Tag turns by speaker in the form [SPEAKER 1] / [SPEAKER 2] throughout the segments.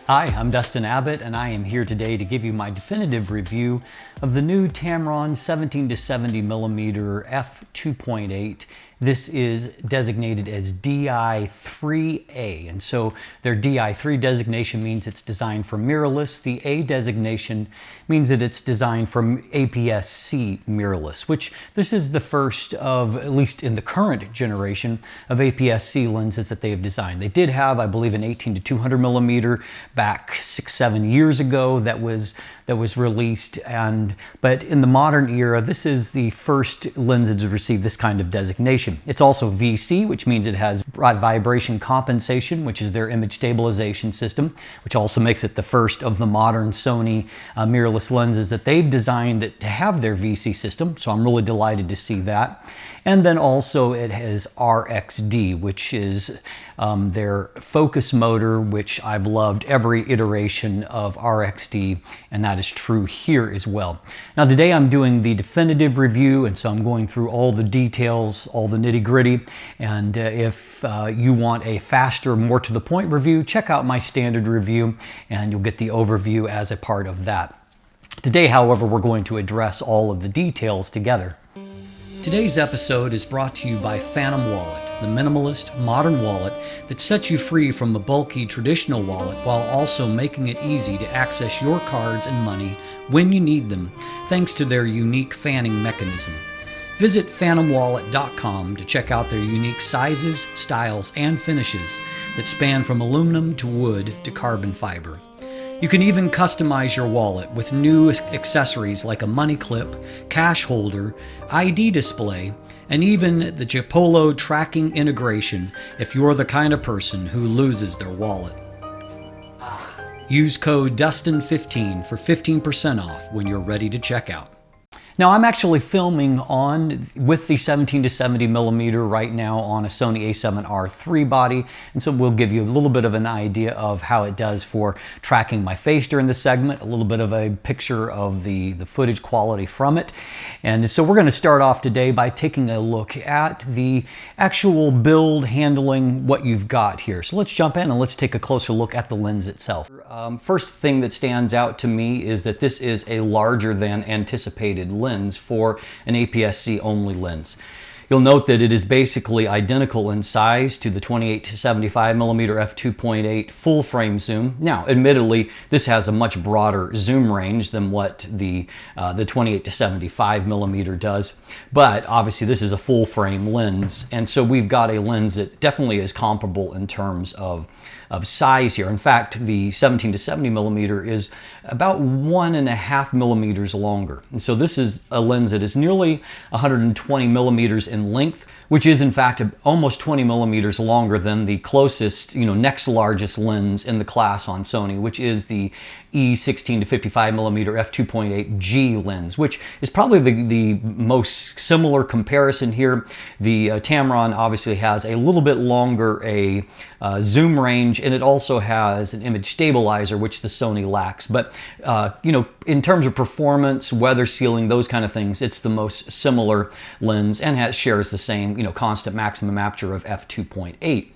[SPEAKER 1] Hi, I'm Dustin Abbott, and I am here today to give you my definitive review of the new Tamron 17-70mm F2.8. This is designated as DI3A, and so their DI3 designation means it's designed for mirrorless. The A designation means that it's designed for APS-C mirrorless, which this is the first of, at least in the current generation, of APS-C lenses that they have designed. They did have, I believe, an 18-200mm back 6-7 years ago that was released, but in the modern era, this is the first lens to receive this kind of designation. It's also VC, which means it has vibration compensation, which is their image stabilization system, which also makes it the first of the modern Sony mirrorless lenses that they've designed to have their VC system, so I'm really delighted to see that. And then also it has RXD, which is their focus motor, which I've loved every iteration of RXD, and that is true here as well. Now today I'm doing the definitive review, and so I'm going through all the details, all the nitty-gritty, and if you want a faster, more to the point review, check out my standard review and you'll get the overview as a part of that. Today, however, we're going to address all of the details together. Today's episode is brought to you by Phantom Wallet, the minimalist, modern wallet that sets you free from the bulky traditional wallet while also making it easy to access your cards and money when you need them, thanks to their unique fanning mechanism. Visit phantomwallet.com to check out their unique sizes, styles, and finishes that span from aluminum to wood to carbon fiber. You can even customize your wallet with new accessories like a money clip, cash holder, ID display, and even the Chipolo tracking integration if you're the kind of person who loses their wallet. Use code Dustin15 for 15% off when you're ready to check out. Now I'm actually filming with the 17-70mm right now on a Sony a7R III body, and so we'll give you a little bit of an idea of how it does for tracking my face during the segment, a little bit of a picture of the footage quality from it. And so we're going to start off today by taking a look at the actual build, handling what you've got here. So let's jump in and let's take a closer look at the lens itself. First thing that stands out to me is that this is a larger than anticipated lens for an APS-C only lens. You'll note that it is basically identical in size to the 28-75mm f2.8 full frame zoom. Now, admittedly, this has a much broader zoom range than what the 28-75mm does, but obviously this is a full frame lens, and so we've got a lens that definitely is comparable in terms of size here. In fact, the 17-70mm is about 1.5 millimeters longer. And so this is a lens that is nearly 120 millimeters in length, which is in fact almost 20 millimeters longer than the closest, next largest lens in the class on Sony, which is the E16-55mm f2.8 G lens, which is probably the most similar comparison here. The Tamron obviously has a little bit longer zoom range, and it also has an image stabilizer, which the Sony lacks. But in terms of performance, weather sealing, those kind of things, it's the most similar lens and shares the same constant maximum aperture of f2.8.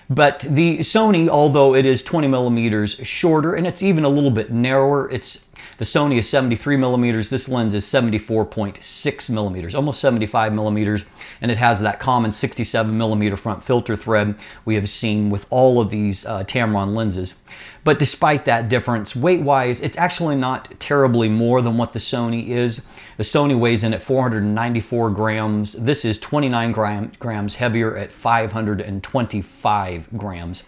[SPEAKER 1] But the Sony, although it is 20 millimeters shorter and it's even a little bit narrower, the Sony is 73 millimeters, this lens is 74.6 millimeters, almost 75 millimeters, and it has that common 67 millimeter front filter thread we have seen with all of these Tamron lenses. But despite that difference, weight-wise, it's actually not terribly more than what the Sony is. The Sony weighs in at 494 grams. This is 29 grams heavier at 525 grams.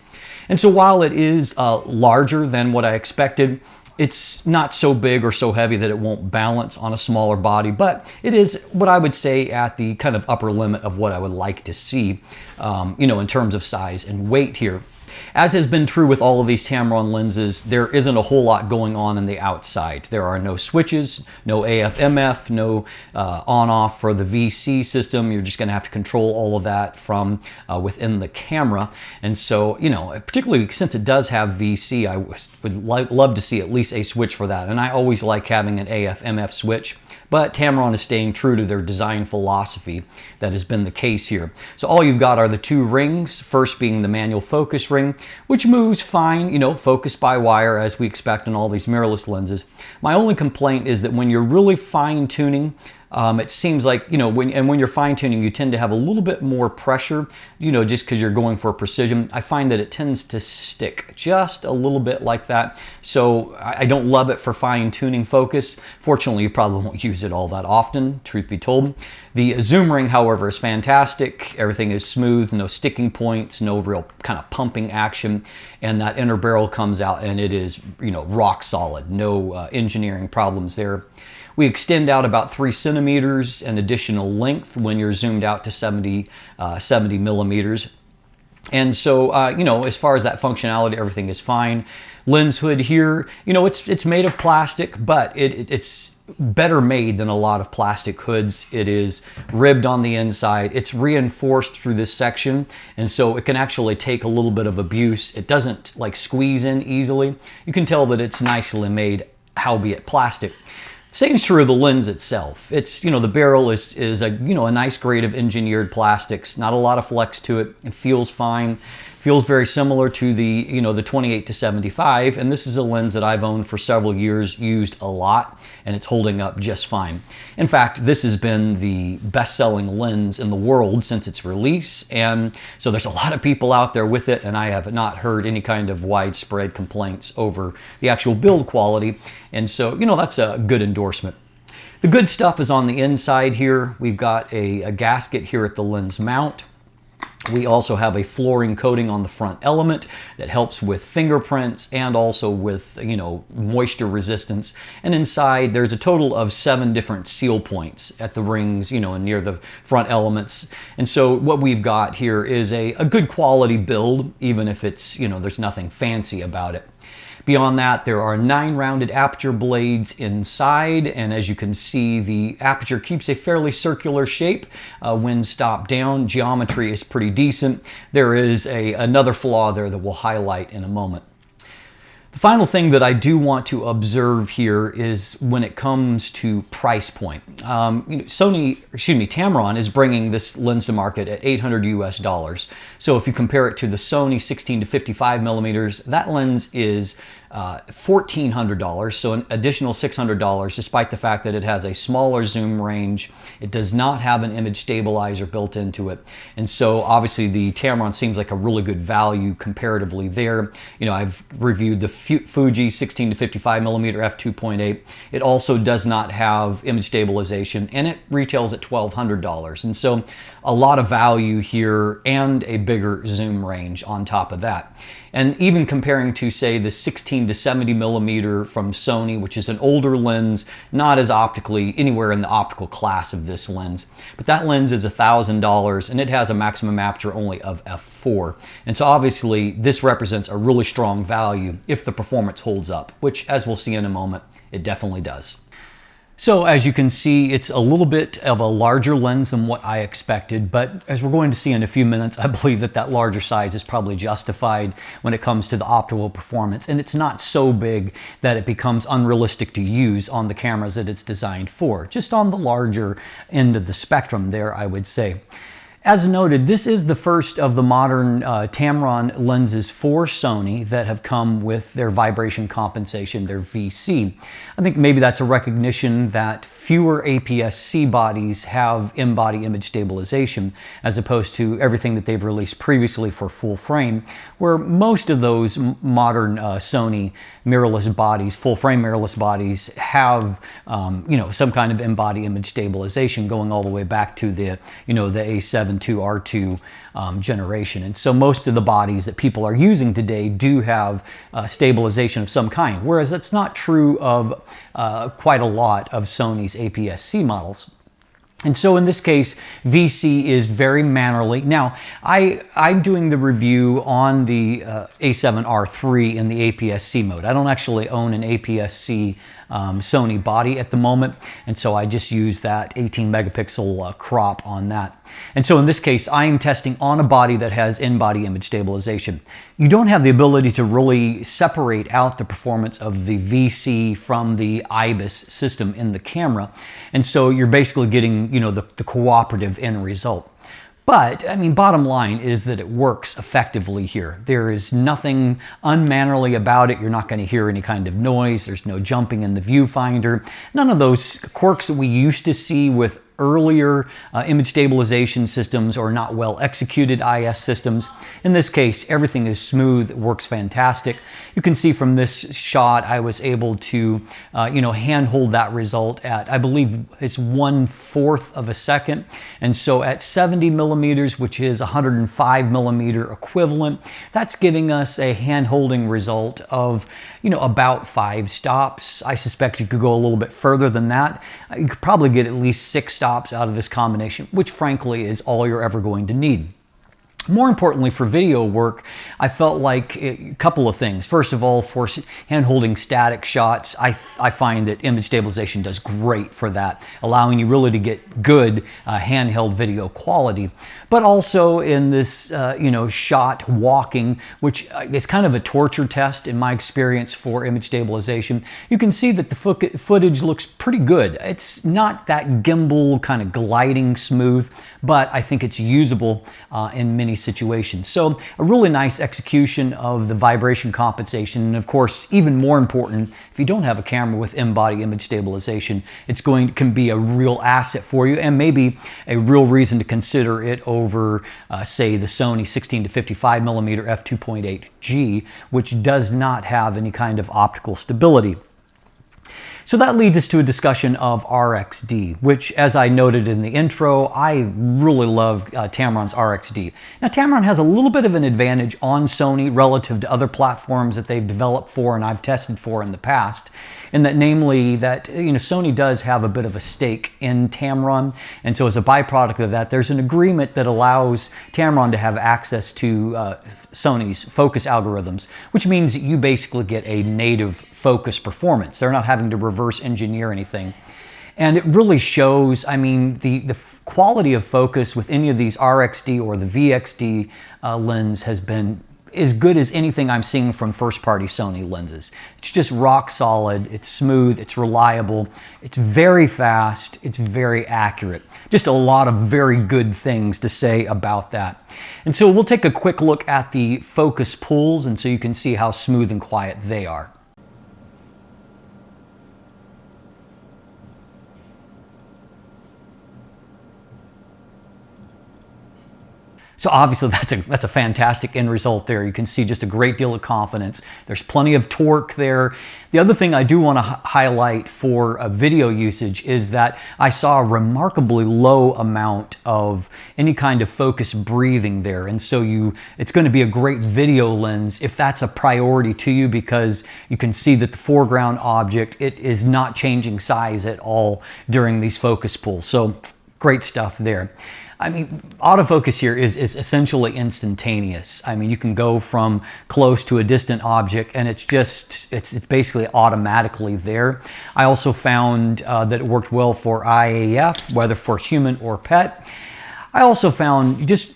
[SPEAKER 1] And so while it is larger than what I expected, it's not so big or so heavy that it won't balance on a smaller body, but it is what I would say at the kind of upper limit of what I would like to see, in terms of size and weight here. As has been true with all of these Tamron lenses, there isn't a whole lot going on in the outside. There are no switches, no AF/MF, no on-off for the VC system. You're just going to have to control all of that from within the camera. And so, particularly since it does have VC, I would love to see at least a switch for that. And I always like having an AF/MF switch. but Tamron is staying true to their design philosophy. That has been the case here. So all you've got are the two rings, first being the manual focus ring, which moves fine, you know, focus by wire as we expect in all these mirrorless lenses. My only complaint is that when you're really fine tuning, it seems like, you know, when you're fine tuning, you tend to have a little bit more pressure, you know, just because you're going for precision. I find that it tends to stick just a little bit like that. So I don't love it for fine tuning focus. Fortunately, you probably won't use it all that often, truth be told. The zoom ring, however, is fantastic. Everything is smooth, no sticking points, no real kind of pumping action. And that inner barrel comes out and it is, you know, rock solid. No engineering problems there. We extend out about 3 centimeters an additional length when you're zoomed out to 70 millimeters. And so, you know, as far as that functionality, everything is fine. Lens hood here, you know, it's made of plastic, but it's better made than a lot of plastic hoods. It is ribbed on the inside. It's reinforced through this section, and so it can actually take a little bit of abuse. It doesn't like squeeze in easily. You can tell that it's nicely made, howbeit plastic. Same is true of the lens itself. It's, you know, the barrel is a, you know, a nice grade of engineered plastics. Not a lot of flex to it. It feels fine. Feels very similar to the, you know, the 28-75, and this is a lens that I've owned for several years, used a lot, and it's holding up just fine. In fact, this has been the best-selling lens in the world since its release, and so there's a lot of people out there with it, and I have not heard any kind of widespread complaints over the actual build quality, and so, you know, that's a good endorsement. The good stuff is on the inside here. We've got a gasket here at the lens mount. We also have a flooring coating on the front element that helps with fingerprints and also with, you know, moisture resistance. And inside there's a total of 7 different seal points at the rings, you know, and near the front elements. And so what we've got here is a good quality build, even if it's, you know, there's nothing fancy about it. Beyond that, there are 9 rounded aperture blades inside, and as you can see, the aperture keeps a fairly circular shape when stopped down. Geometry is pretty decent. There is another flaw there that we'll highlight in a moment. The final thing that I do want to observe here is when it comes to price point. You know, Tamron is bringing this lens to market at $800 US. So if you compare it to the Sony 16-55 millimeters, that lens is $1,400, so an additional $600, despite the fact that it has a smaller zoom range. It does not have an image stabilizer built into it. And so obviously the Tamron seems like a really good value comparatively there. You know, I've reviewed the Fuji 16-55 millimeter F2.8. It also does not have image stabilization, and it retails at $1,200. And so a lot of value here and a bigger zoom range on top of that. And even comparing to, say, the 16-70 millimeter from Sony, which is an older lens, not as optically anywhere in the optical class of this lens. But that lens is $1,000, and it has a maximum aperture only of f4. And so obviously this represents a really strong value if the performance holds up, which, as we'll see in a moment, it definitely does. So as you can see, it's a little bit of a larger lens than what I expected, but as we're going to see in a few minutes, I believe that that larger size is probably justified when it comes to the optical performance, and it's not so big that it becomes unrealistic to use on the cameras that it's designed for. Just on the larger end of the spectrum there, I would say. As noted, this is the first of the modern Tamron lenses for Sony that have come with their vibration compensation, their VC. I think maybe that's a recognition that fewer APS-C bodies have in-body image stabilization as opposed to everything that they've released previously for full frame, where most of those modern Sony mirrorless bodies, full frame mirrorless bodies, have you know, some kind of in-body image stabilization going all the way back to the, you know, the A7 to R2 generation. And so most of the bodies that people are using today do have stabilization of some kind, whereas that's not true of quite a lot of Sony's APS-C models. And so in this case, VC is very mannerly. Now, I'm doing the review on the A7R3 in the APS-C mode. I don't actually own an APS-C Sony body at the moment, and so I just use that 18 megapixel crop on that. And so in this case, I am testing on a body that has in-body image stabilization. You don't have the ability to really separate out the performance of the VC from the IBIS system in the camera. And so you're basically getting, the cooperative end result. But, I mean, bottom line is that it works effectively here. There is nothing unmannerly about it. You're not going to hear any kind of noise. There's no jumping in the viewfinder. None of those quirks that we used to see with earlier image stabilization systems or not well executed IS systems. In this case, everything is smooth, it works fantastic. You can see from this shot, I was able to, handhold that result at, I believe it's 1/4 of a second. And so at 70 millimeters, which is 105 millimeter equivalent, that's giving us a hand-holding result of, about 5 stops. I suspect you could go a little bit further than that. You could probably get at least 6 stops out of this combination, which frankly is all you're ever going to need. More importantly, for video work, I felt like a couple of things. First of all, for hand-holding static shots, I find that image stabilization does great for that, allowing you really to get good handheld video quality. But also in this, shot walking, which is kind of a torture test in my experience for image stabilization, you can see that the footage looks pretty good. It's not that gimbal kind of gliding smooth, but I think it's usable in many situations. So a really nice execution of the vibration compensation. And of course, even more important, if you don't have a camera with in-body image stabilization, can be a real asset for you and maybe a real reason to consider it over, say, the Sony 16-55mm F2.8 G, which does not have any kind of optical stability. So that leads us to a discussion of RXD, which, as I noted in the intro, I really love Tamron's RXD. Now, Tamron has a little bit of an advantage on Sony relative to other platforms that they've developed for and I've tested for in the past, in that namely that Sony does have a bit of a stake in Tamron, and so as a byproduct of that, there's an agreement that allows Tamron to have access to Sony's focus algorithms, which means that you basically get a native focus performance. They're not having to reverse engineer anything. And it really shows, I mean, the quality of focus with any of these RXD or the VXD lens has been as good as anything I'm seeing from first-party Sony lenses. It's just rock solid, it's smooth, it's reliable, it's very fast, it's very accurate. Just a lot of very good things to say about that. And so we'll take a quick look at the focus pulls, and so you can see how smooth and quiet they are. So obviously that's a fantastic end result there. You can see just a great deal of confidence. There's plenty of torque there. The other thing I do want to highlight for video usage is that I saw a remarkably low amount of any kind of focus breathing there. And so it's going to be a great video lens if that's a priority to you, because you can see that the foreground object, it is not changing size at all during these focus pulls. So great stuff there. I mean, autofocus here is essentially instantaneous. I mean, you can go from close to a distant object and it's basically automatically there. I also found that it worked well for IAF, whether for human or pet. I also found just,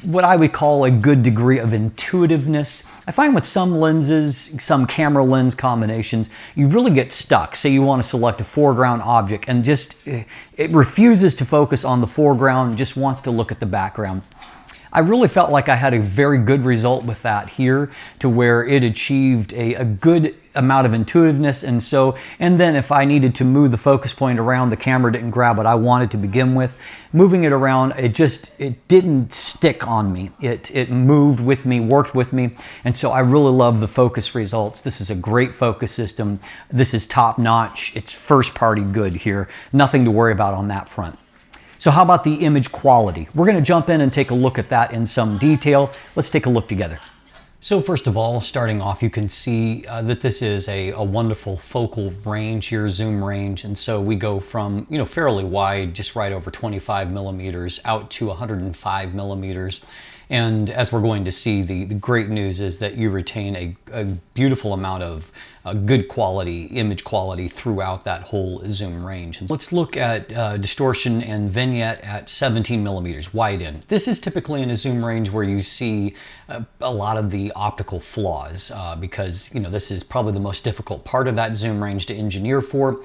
[SPEAKER 1] what I would call a good degree of intuitiveness. I find with some lenses, some camera lens combinations, you really get stuck. Say you want to select a foreground object and it refuses to focus on the foreground, just wants to look at the background. I really felt like I had a very good result with that here, to where it achieved a good amount of intuitiveness. And then if I needed to move the focus point around, the camera didn't grab what I wanted to begin with. Moving it around, it didn't stick on me. It moved with me, worked with me. And so I really love the focus results. This is a great focus system. This is top notch. It's first party good here. Nothing to worry about on that front. So how about the image quality? We're going to jump in and take a look at that in some detail. Let's take a look together. So first of all, starting off, you can see that this is a wonderful focal range here, zoom range. And so we go from, fairly wide, just right over 25 millimeters, out to 105 millimeters. And as we're going to see, the great news is that you retain a beautiful amount of good quality, image quality throughout that whole zoom range. And let's look at distortion and vignette at 17 millimeters wide in. This is typically in a zoom range where you see a lot of the optical flaws because, you know, this is probably the most difficult part of that zoom range to engineer for.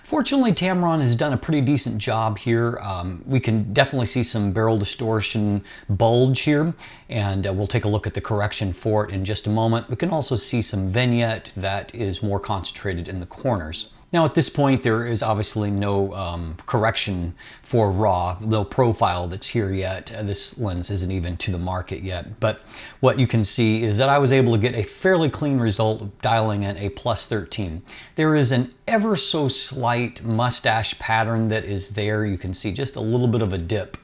[SPEAKER 1] Fortunately, Tamron has done a pretty decent job here. We can definitely see some barrel distortion bulge here, and we'll take a look at the correction for it in just a moment. We can also see some vignette that is more concentrated in the corners. Now at this point, there is obviously no correction for raw, no profile that's here yet. This lens isn't even to the market yet. But what you can see is that I was able to get a fairly clean result dialing in a +13. There is an ever so slight mustache pattern that is there. You can see just a little bit of a dip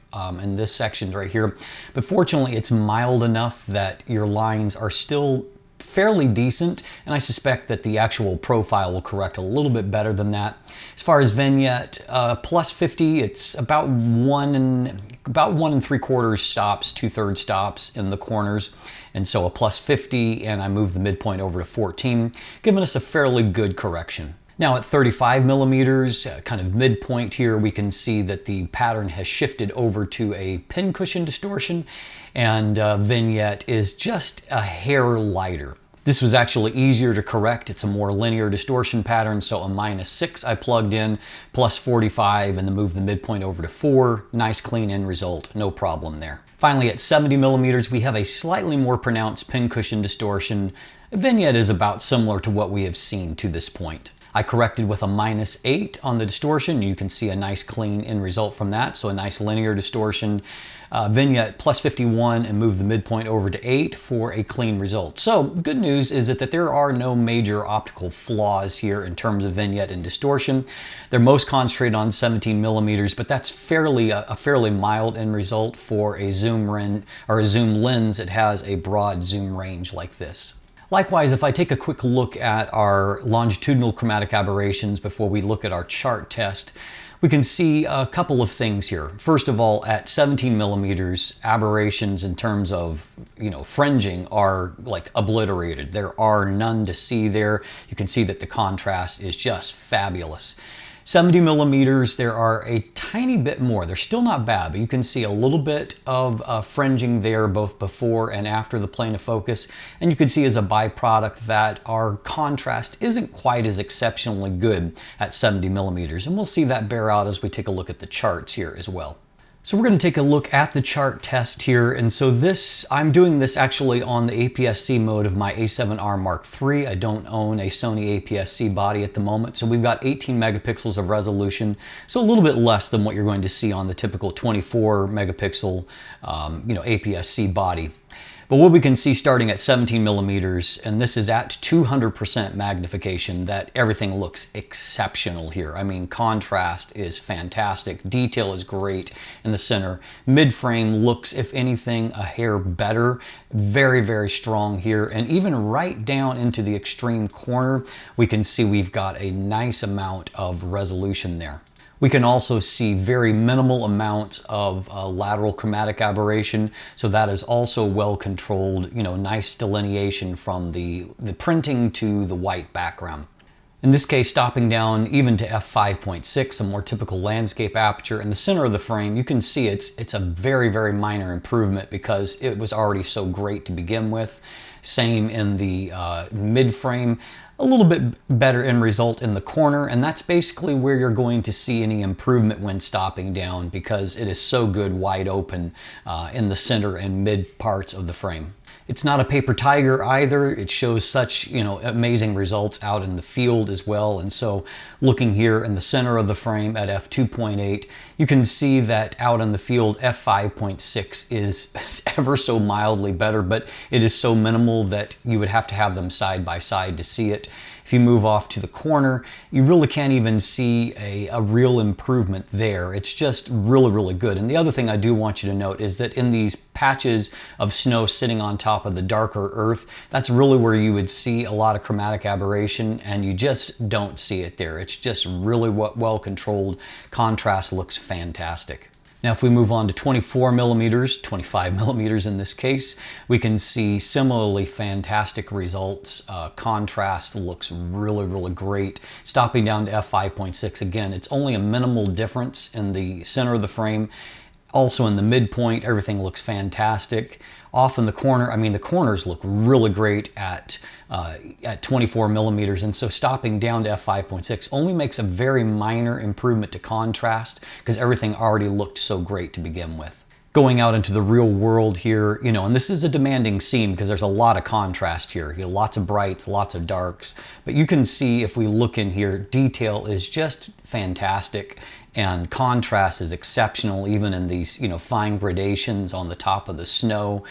[SPEAKER 1] in this section right here. But fortunately, it's mild enough that your lines are still fairly decent, and I suspect that the actual profile will correct a little bit better than that. As far as vignette, +50, it's about 1 3/4 stops, 2/3 stops in the corners, and so a +50, and I move the midpoint over to 14, giving us a fairly good correction. Now at 35 millimeters, kind of midpoint here, we can see that the pattern has shifted over to a pincushion distortion, and vignette is just a hair lighter. This was actually easier to correct. It's a more linear distortion pattern, so a -6 I plugged in, +45, and then moved the midpoint over to 4. Nice clean end result, no problem there. Finally, at 70 millimeters, we have a slightly more pronounced pincushion distortion. Vignette is about similar to what we have seen to this point. I corrected with a -8 on the distortion. You can see a nice clean end result from that, so a nice linear distortion. Vignette +51 and move the midpoint over to 8 for a clean result. So good news is that there are no major optical flaws here in terms of vignette and distortion. They're most concentrated on 17 millimeters, but that's a fairly mild end result for a zoom lens that has a broad zoom range like this. Likewise, if I take a quick look at our longitudinal chromatic aberrations before we look at our chart test, we can see a couple of things here. First of all, at 17 millimeters, aberrations in terms of, fringing are like obliterated. There are none to see there. You can see that the contrast is just fabulous. 70 millimeters, there are a tiny bit more. They're still not bad, but you can see a little bit of fringing there both before and after the plane of focus. And you can see as a byproduct that our contrast isn't quite as exceptionally good at 70 millimeters. And we'll see that bear out as we take a look at the charts here as well. So we're going to take a look at the chart test here, and so I'm doing this actually on the APS-C mode of my A7R Mark III. I don't own a Sony APS-C body at the moment, so we've got 18 megapixels of resolution, so a little bit less than what you're going to see on the typical 24 megapixel APS-C body. But what we can see starting at 17 millimeters, and this is at 200% magnification, that everything looks exceptional here. I mean, contrast is fantastic. Detail is great in the center. Mid-frame looks, if anything, a hair better. Very, very strong here. And even right down into the extreme corner, we can see we've got a nice amount of resolution there. We can also see very minimal amounts of lateral chromatic aberration, so that is also well controlled, nice delineation from the printing to the white background. In this case, stopping down even to f5.6, a more typical landscape aperture, in the center of the frame, you can see it's a very, very minor improvement because it was already so great to begin with. Same in the mid-frame. A little bit better end result in the corner, and that's basically where you're going to see any improvement when stopping down because it is so good wide open in the center and mid parts of the frame. It's not a paper tiger either. It shows such, amazing results out in the field as well. And so looking here in the center of the frame at f2.8, you can see that out in the field, f5.6 is ever so mildly better, but it is so minimal that you would have to have them side by side to see it. If you move off to the corner, you really can't even see a real improvement there. It's just really, really good. And the other thing I do want you to note is that in these patches of snow sitting on top of the darker earth, that's really where you would see a lot of chromatic aberration, and you just don't see it there. It's just really well controlled. Contrast looks fantastic. Now if we move on to 24 millimeters, 25 millimeters in this case, we can see similarly fantastic results. Contrast looks really, really great. Stopping down to f5.6, again, it's only a minimal difference in the center of the frame. Also in the midpoint, everything looks fantastic. Off in the corner, I mean, the corners look really great at 24 millimeters, and so stopping down to f5.6 only makes a very minor improvement to contrast because everything already looked so great to begin with. Going out into the real world here, you know, and this is a demanding scene because there's a lot of contrast here. You know, lots of brights, lots of darks, but you can see if we look in here, detail is just fantastic and contrast is exceptional even in these, you know, fine gradations on the top of the snow.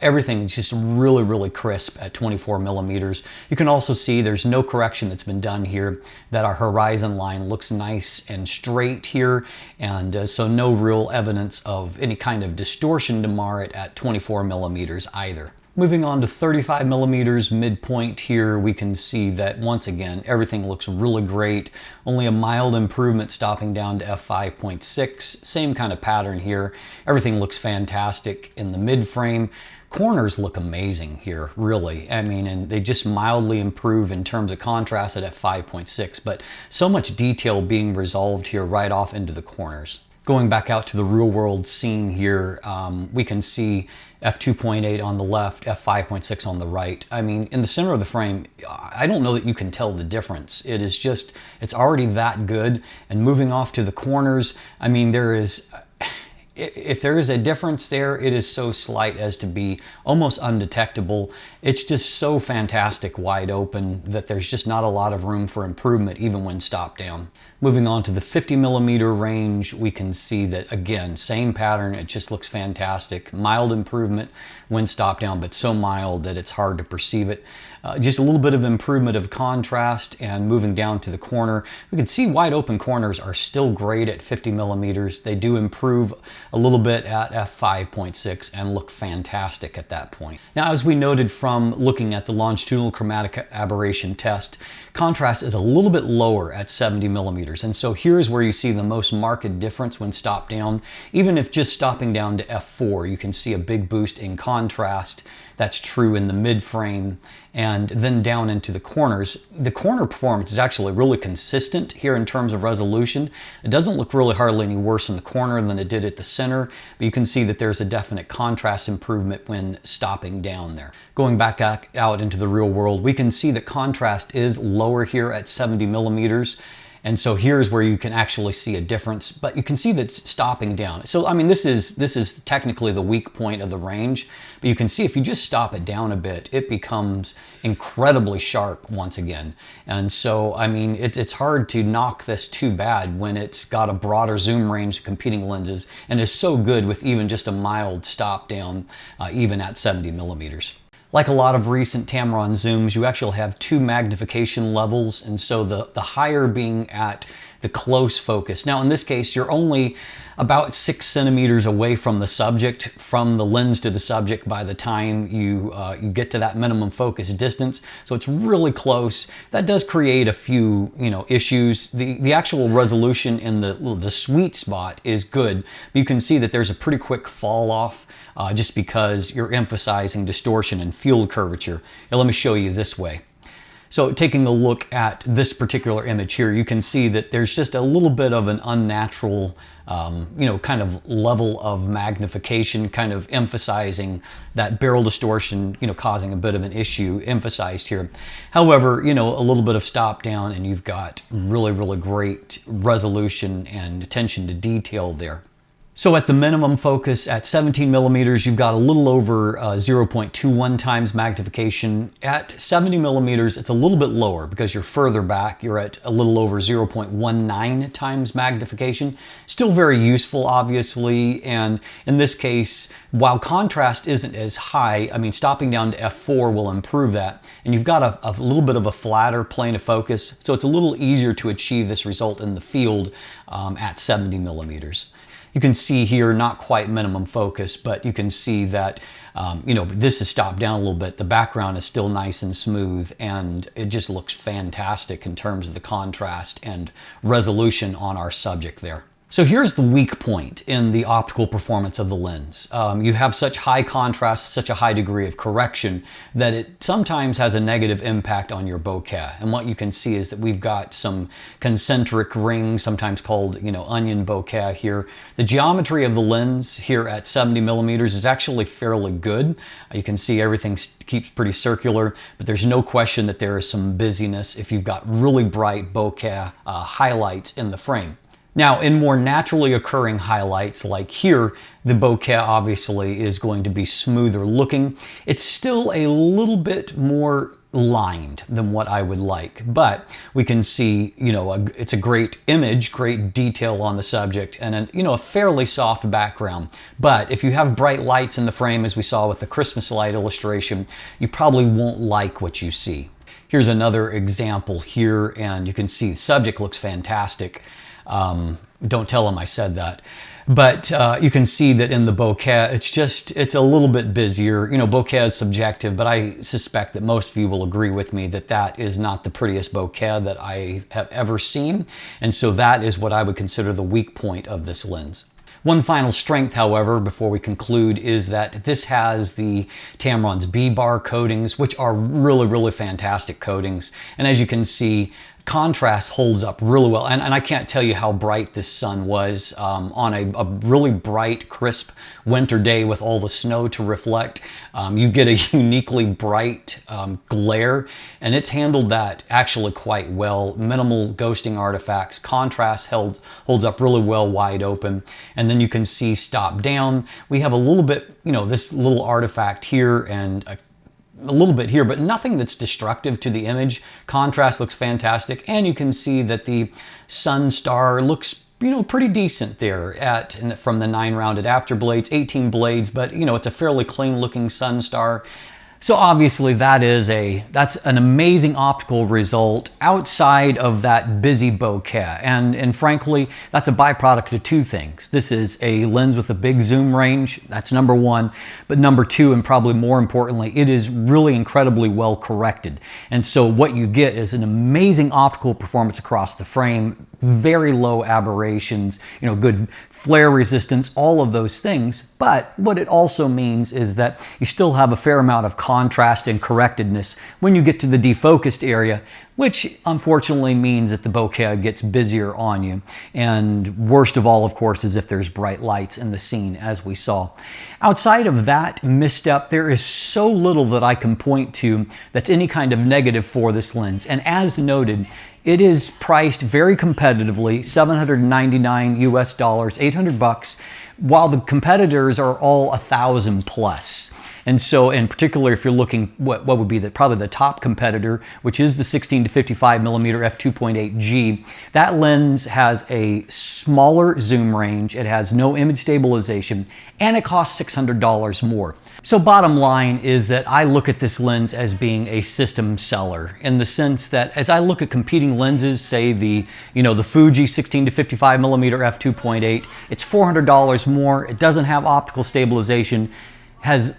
[SPEAKER 1] Everything is just really, really crisp at 24 millimeters. You can also see there's no correction that's been done here, that our horizon line looks nice and straight here, and so no real evidence of any kind of distortion to mar it at 24 millimeters either. Moving on to 35 millimeters midpoint here, we can see that once again, everything looks really great. Only a mild improvement stopping down to f5.6. Same kind of pattern here. Everything looks fantastic in the mid frame. Corners look amazing here, really. I mean, and they just mildly improve in terms of contrast at f5.6, but so much detail being resolved here right off into the corners. Going back out to the real world scene here, we can see f2.8 on the left, f5.6 on the right. I mean, in the center of the frame, I don't know that you can tell the difference. It is just, it's already that good. And moving off to the corners, I mean, if there is a difference there, it is so slight as to be almost undetectable. It's just so fantastic wide open that there's just not a lot of room for improvement even when stopped down. Moving on to the 50 millimeter range, we can see that again, same pattern, it just looks fantastic. Mild improvement when stopped down, but so mild that it's hard to perceive it. Just a little bit of improvement of contrast, and moving down to the corner, we can see wide open corners are still great at 50 millimeters. They do improve a little bit at f5.6 and look fantastic at that point. Now, as we noted from looking at the longitudinal chromatic aberration test, contrast is a little bit lower at 70 millimeters. And so here's where you see the most marked difference when stopped down. Even if just stopping down to f4, you can see a big boost in contrast. That's true in the mid frame, and then down into the corners. The corner performance is actually really consistent here in terms of resolution. It doesn't look really hardly any worse in the corner than it did at the center, but you can see that there's a definite contrast improvement when stopping down there. Going back out into the real world, we can see that contrast is lower here at 70 millimeters. And so here's where you can actually see a difference, but you can see that it's stopping down. So, I mean, this is technically the weak point of the range, but you can see if you just stop it down a bit, it becomes incredibly sharp once again. And so, I mean, it's hard to knock this too bad when it's got a broader zoom range of competing lenses and is so good with even just a mild stop down, even at 70 millimeters. Like a lot of recent Tamron zooms, you actually have two magnification levels, and so the higher being at the close focus. Now in this case, you're only about 6 centimeters away from the subject, from the lens to the subject by the time you get to that minimum focus distance. So it's really close. That does create a few, you know, issues. The actual resolution in the sweet spot is good, but you can see that there's a pretty quick fall off just because you're emphasizing distortion and field curvature. Now let me show you this way. So taking a look at this particular image here, you can see that there's just a little bit of an unnatural, you know, kind of level of magnification, kind of emphasizing that barrel distortion, you know, causing a bit of an issue emphasized here. However, you know, a little bit of stop down and you've got really, really great resolution and attention to detail there. So at the minimum focus at 17 millimeters, you've got a little over 0.21 times magnification. At 70 millimeters, it's a little bit lower because you're further back. You're at a little over 0.19 times magnification. Still very useful, obviously. And in this case, while contrast isn't as high, I mean, stopping down to f4 will improve that. And you've got a little bit of a flatter plane of focus. So it's a little easier to achieve this result in the field at 70 millimeters. You can see here, not quite minimum focus, but you can see that, you know, this is stopped down a little bit. The background is still nice and smooth, and it just looks fantastic in terms of the contrast and resolution on our subject there. So here's the weak point in the optical performance of the lens. You have such high contrast, such a high degree of correction that it sometimes has a negative impact on your bokeh. And what you can see is that we've got some concentric rings, sometimes called, onion bokeh here. The geometry of the lens here at 70 millimeters is actually fairly good. You can see everything keeps pretty circular, but there's no question that there is some busyness if you've got really bright bokeh highlights in the frame. Now, in more naturally occurring highlights like here, the bokeh obviously is going to be smoother looking. It's still a little bit more lined than what I would like, but we can see, it's a great image, great detail on the subject, and a fairly soft background. But if you have bright lights in the frame, as we saw with the Christmas light illustration, you probably won't like what you see. Here's another example here, and you can see the subject looks fantastic. Don't tell them I said that. But you can see that in the bokeh, it's a little bit busier. Bokeh is subjective, but I suspect that most of you will agree with me that that is not the prettiest bokeh that I have ever seen. And so that is what I would consider the weak point of this lens. One final strength, however, before we conclude, is that this has the Tamron's B-bar coatings, which are really, really fantastic coatings. And as you can see, contrast holds up really well. And I can't tell you how bright this sun was on a really bright, crisp winter day with all the snow to reflect. You get a uniquely bright glare, and it's handled that actually quite well. Minimal ghosting artifacts. Contrast holds up really well wide open. And then you can see stop down. We have a little bit, this little artifact here and a little bit here, but nothing that's destructive to the image. Contrast looks fantastic, and you can see that the sun star looks pretty decent there from the 9 round adapter blades, 18 blades, but it's a fairly clean looking sun star. So obviously that's an amazing optical result outside of that busy bokeh. And frankly, that's a byproduct of two things. This is a lens with a big zoom range, that's number one. But number two, and probably more importantly, it is really incredibly well corrected. And so what you get is an amazing optical performance across the frame, very low aberrations, good flare resistance, all of those things. But what it also means is that you still have a fair amount of contrast and correctedness when you get to the defocused area, which unfortunately means that the bokeh gets busier on you. And worst of all, of course, is if there's bright lights in the scene, as we saw. Outside of that misstep, there is so little that I can point to that's any kind of negative for this lens. And as noted, it is priced very competitively, $799 US, 800 bucks, while the competitors are all 1,000 plus. And so, in particular, if you're looking what would be probably the top competitor, which is the 16-55mm F2.8 G, that lens has a smaller zoom range, it has no image stabilization, and it costs $600 more. So bottom line is that I look at this lens as being a system seller, in the sense that as I look at competing lenses, say the Fuji 16-55mm F2.8, it's $400 more, it doesn't have optical stabilization, has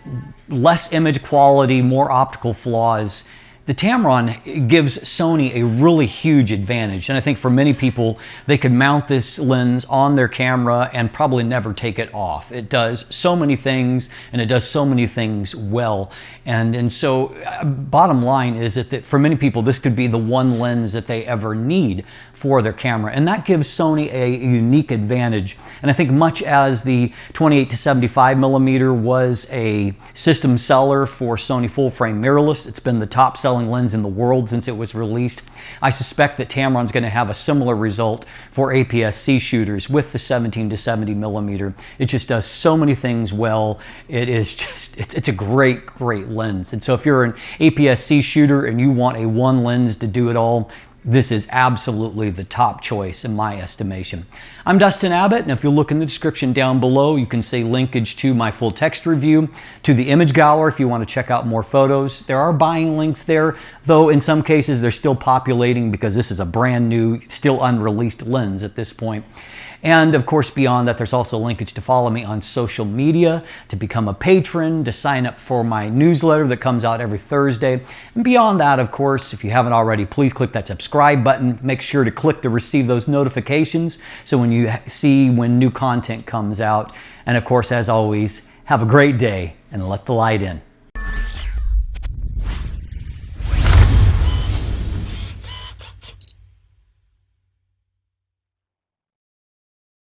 [SPEAKER 1] less image quality, more optical flaws. The Tamron gives Sony a really huge advantage, and I think for many people, they could mount this lens on their camera and probably never take it off. It does so many things, and it does so many things well. And so bottom line is that for many people, this could be the one lens that they ever need for their camera, and that gives Sony a unique advantage. And I think much as the 28-75mm was a system seller for Sony full-frame mirrorless, it's been the top-selling lens in the world since it was released. I suspect that Tamron's going to have a similar result for APS-C shooters with the 17-70mm. It just does so many things well. It's a great lens. And so if you're an APS-C shooter and you want a one lens to do it all, this is absolutely the top choice in my estimation. I'm Dustin Abbott, and if you look in the description down below, you can see linkage to my full text review, to the image gallery if you want to check out more photos. There are buying links there, though in some cases they're still populating because this is a brand new, still unreleased lens at this point. And of course, beyond that, there's also linkage to follow me on social media, to become a patron, to sign up for my newsletter that comes out every Thursday. And beyond that, of course, if you haven't already, please click that subscribe subscribe button. Make sure to click to receive those notifications so when you see when new content comes out. And of course, as always, have a great day and let the light in.